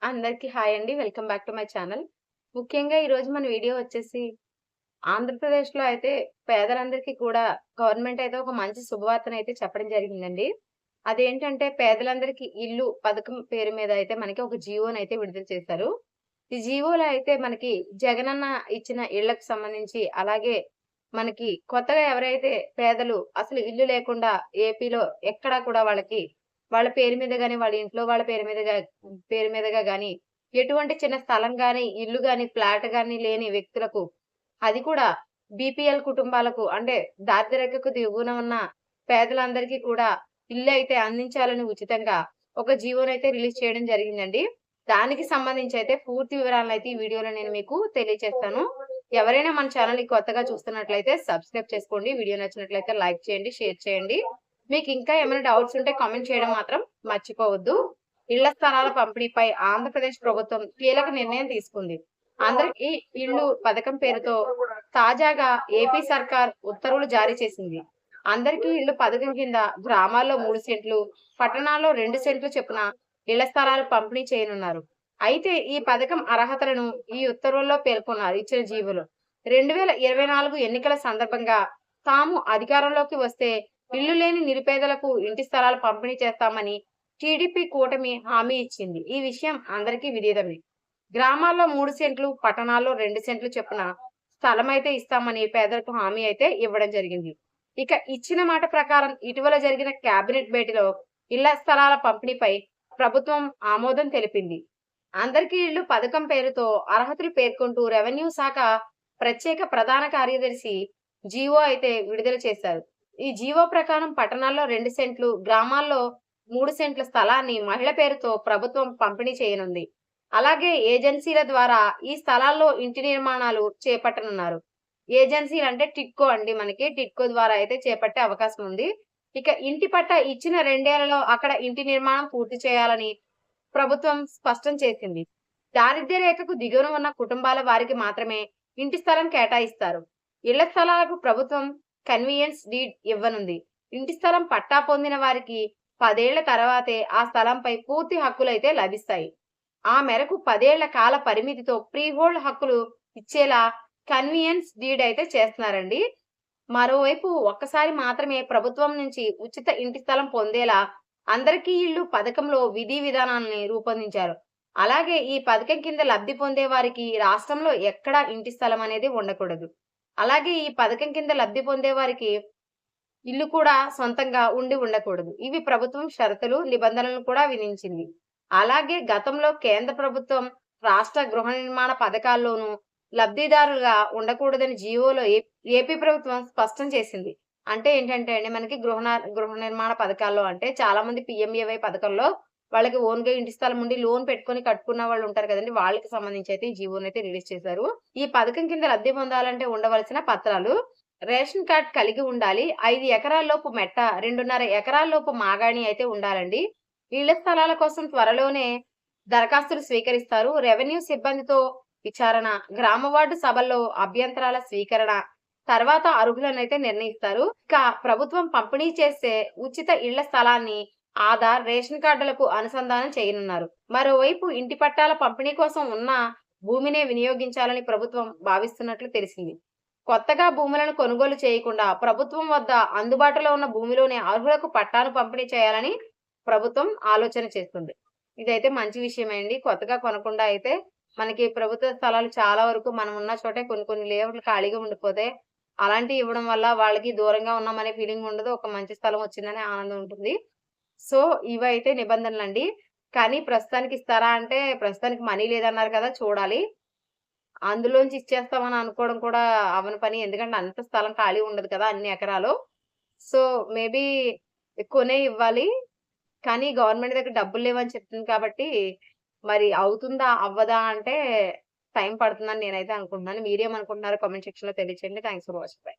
అందరికీ హాయ్ అండి. Welcome back to my channel. ముఖ్యంగా ఈరోజు మన వీడియో వచ్చేసి ఆంధ్రప్రదేశ్‌లో అయితే పేదలందరికీ కూడా గవర్నమెంట్ అయితే ఒక మంచి శుభవార్తనైతే చెప్పడం జరిగిందండి. అదేంటంటే పేదలందరికీ ఇల్లు పథకం పేరు మీద అయితే మనకి ఒక జీవోనైతే విడుదల చేశారు. ఈ జీవోలో అయితే మనకి జగనన్న ఇచ్చిన ఇళ్ళకి సంబంధించి అలాగే మనకి కొత్తగా ఎవరైతే పేదలు అసలు ఇల్లు లేకుండా ఏపీలో ఎక్కడా కూడా వాళ్ళ పేరు మీద గాని, వాళ్ళ ఇంట్లో వాళ్ళ పేరు మీదగా గాని, ఎటువంటి చిన్న స్థలం గాని, ఇల్లు గాని, ఫ్లాట్ గాని లేని వ్యక్తులకు, అది కూడా బీపీఎల్ కుటుంబాలకు అంటే దారిద్ర్యరేఖకు దిగువన ఉన్న పేదలందరికీ కూడా ఇల్లయితే అందించాలని ఉచితంగా ఒక జీవోనైతే రిలీజ్ చేయడం జరిగిందండి. దానికి సంబంధించి అయితే పూర్తి వివరాలనైతే ఈ వీడియోలో నేను మీకు తెలియజేస్తాను. ఎవరైనా మన ఛానెల్‌ని కొత్తగా చూస్తున్నట్లయితే సబ్స్క్రైబ్ చేసుకోండి. వీడియో నచ్చినట్లయితే లైక్ చేయండి, షేర్ చేయండి. మీకింకా ఏమైనా డౌట్స్ ఉంటే కామెంట్ చేయడం మాత్రం మర్చిపోవద్దు. ఇళ్ల స్థలాల పంపిణీపై ఆంధ్రప్రదేశ్ ప్రభుత్వం కీలక నిర్ణయం తీసుకుంది. అందరికీ ఇల్లు పథకం పేరుతో తాజాగా ఏపీ సర్కార్ ఉత్తర్వులు జారీ చేసింది. అందరికీ ఇల్లు పథకం కింద గ్రామాల్లో 3 సెంట్లు, పట్టణాల్లో 2 సెంట్లు చొప్పున ఇళ్ల స్థలాలు పంపిణీ చేయనున్నారు. అయితే ఈ పథకం అర్హతలను ఈ ఉత్తర్వుల్లో పేర్కొన్నారు ఇచ్చిన జీవోలో. 2024 ఎన్నికల సందర్భంగా తాము అధికారంలోకి వస్తే ఇల్లు లేని నిరుపేదలకు ఇంటి స్థలాలు పంపిణీ చేస్తామని టీడీపీ కూటమి హామీ ఇచ్చింది. ఈ విషయం అందరికీ విదితమే. గ్రామాల్లో 3 సెంట్లు, పట్టణాల్లో 2 సెంట్లు చొప్పున స్థలమైతే ఇస్తామని పేదలకు హామీ అయితే ఇవ్వడం జరిగింది. ఇక ఇచ్చిన మాట ప్రకారం ఇటీవల జరిగిన కేబినెట్ భేటీలో ఇళ్ల స్థలాల పంపిణీపై ప్రభుత్వం ఆమోదం తెలిపింది. అందరికీ ఇళ్లు పథకం పేరుతో అర్హతలు పేర్కొంటూ రెవెన్యూ శాఖ ప్రత్యేక ప్రధాన కార్యదర్శి జీవో అయితే విడుదల చేశారు. ఈ జీవో ప్రకారం పట్టణాల్లో 2 సెంట్లు, గ్రామాల్లో 3 సెంట్ల స్థలాన్ని మహిళ పేరుతో ప్రభుత్వం పంపిణీ చేయనుంది. అలాగే ఏజెన్సీల ద్వారా ఈ స్థలాల్లో ఇంటి నిర్మాణాలు చేపట్టనున్నారు. ఏజెన్సీలు అంటే టిడ్కో అండి మనకి. టిడ్కో ద్వారా అయితే చేపట్టే అవకాశం ఉంది. ఇక ఇంటి పట్టా ఇచ్చిన 2 ఏళ్లలో అక్కడ ఇంటి నిర్మాణం పూర్తి చేయాలని ప్రభుత్వం స్పష్టం చేసింది. దారిద్ర్య రేఖకు దిగువన ఉన్న కుటుంబాల వారికి మాత్రమే ఇంటి స్థలం కేటాయిస్తారు. ఇళ్ల స్థలాలకు ప్రభుత్వం కన్వీనియన్స్ డీడ్ ఇవ్వనుంది. ఇంటి స్థలం పట్టా పొందిన వారికి 10 ఏళ్ల తర్వాతే ఆ స్థలంపై పూర్తి హక్కులైతే లభిస్తాయి. ఆ మేరకు 10 ఏళ్ల కాల పరిమితితో ఫ్రీ హోల్డ్ హక్కులు ఇచ్చేలా కన్వీనియన్స్ డీడ్ అయితే చేస్తున్నారండి. మరోవైపు ఒక్కసారి మాత్రమే ప్రభుత్వం నుంచి ఉచిత ఇంటి స్థలం పొందేలా అందరికీ ఇల్లు పథకంలో విధి విధానాలని రూపొందించారు. అలాగే ఈ పథకం కింద లబ్ధి పొందే వారికి రాష్ట్రంలో ఎక్కడా ఇంటి స్థలం అనేది ఉండకూడదు. అలాగే ఈ పథకం కింద లబ్ధి పొందే వారికి ఇల్లు కూడా సొంతంగా ఉండకూడదు. ఇవి ప్రభుత్వం షరతులు, నిబంధనలను కూడా విధించింది. అలాగే గతంలో కేంద్ర ప్రభుత్వం రాష్ట్ర గృహ నిర్మాణ పథకాల్లోనూ లబ్ధిదారులుగా ఉండకూడదని జీవోలో ఏపీ ప్రభుత్వం స్పష్టం చేసింది. అంటే ఏంటంటే అండి మనకి గృహ నిర్మాణ పథకాల్లో అంటే చాలా మంది పీఎంఏవై పథకంలో వాళ్ళకి ఓన్‌గా ఇంటి స్థలం ఉండి లోన్ పెట్టుకొని కట్టుకున్న వాళ్ళు ఉంటారు కదండీ! వాళ్ళకి సంబంధించి అయితే ఈ జీవోనైతే రిలీజ్ చేశారు. ఈ పథకం కింద లబ్ధి పొందాలంటే ఉండవలసిన పత్రాలు రేషన్ కార్డ్ కలిగి ఉండాలి. 5 ఎకరాల లోపు మెట్ట, 2.5 ఎకరాల లోపు మాగాణి అయితే ఉండాలండి. ఇళ్ల స్థలాల కోసం త్వరలోనే దరఖాస్తులు స్వీకరిస్తారు. రెవెన్యూ సిబ్బందితో విచారణ, గ్రామ వార్డు సభల్లో అభ్యంతరాల స్వీకరణ, తర్వాత అర్హులనైతే నిర్ణయిస్తారు. ఇక ప్రభుత్వం పంపిణీ చేసే ఉచిత ఇళ్ల స్థలాన్ని ఆధార్, రేషన్ కార్డులకు అనుసంధానం చేయనున్నారు. మరోవైపు ఇంటి పట్టాల పంపిణీ కోసం ఉన్న భూమినే వినియోగించాలని ప్రభుత్వం భావిస్తున్నట్లు తెలిసింది. కొత్తగా భూములను కొనుగోలు చేయకుండా ప్రభుత్వం వద్ద అందుబాటులో ఉన్న భూమిలోనే అర్హులకు పట్టాను పంపిణీ చేయాలని ప్రభుత్వం ఆలోచన చేస్తుంది. ఇదైతే మంచి విషయమే అండి. కొత్తగా కొనకుండా అయితే మనకి ప్రభుత్వ స్థలాలు చాలా వరకు మనం ఉన్న చోటే కొన్ని లేఅవుట్లు ఖాళీగా ఉండిపోతాయి. అలాంటివి ఇవ్వడం వల్ల వాళ్ళకి దూరంగా ఉన్నామనే ఫీలింగ్ ఉండదు. ఒక మంచి స్థలం వచ్చిందనే ఆనందం ఉంటుంది. సో ఇవైతే నిబంధనలండి. కానీ ప్రస్తుతానికి ఇస్తారా అంటే ప్రస్తుతానికి మనీ లేదన్నారు కదా! చూడాలి. అందులోంచి ఇచ్చేస్తామని అనుకోవడం కూడా అవ్వని పని. ఎందుకంటే అంత స్థలం ఖాళీ ఉండదు కదా! అన్ని ఎకరాలు. సో మేబీ కొనే ఇవ్వాలి. కానీ గవర్నమెంట్ దగ్గర డబ్బులు లేవని చెప్తుంది కాబట్టి మరి అవుతుందా? అవ్వదా? అంటే టైం పడుతుందని నేనైతే అనుకుంటున్నాను. మీరేమనుకుంటున్నారో కామెంట్ సెక్షన్‌లో తెలియచేయండి. Thanks for watching. బై.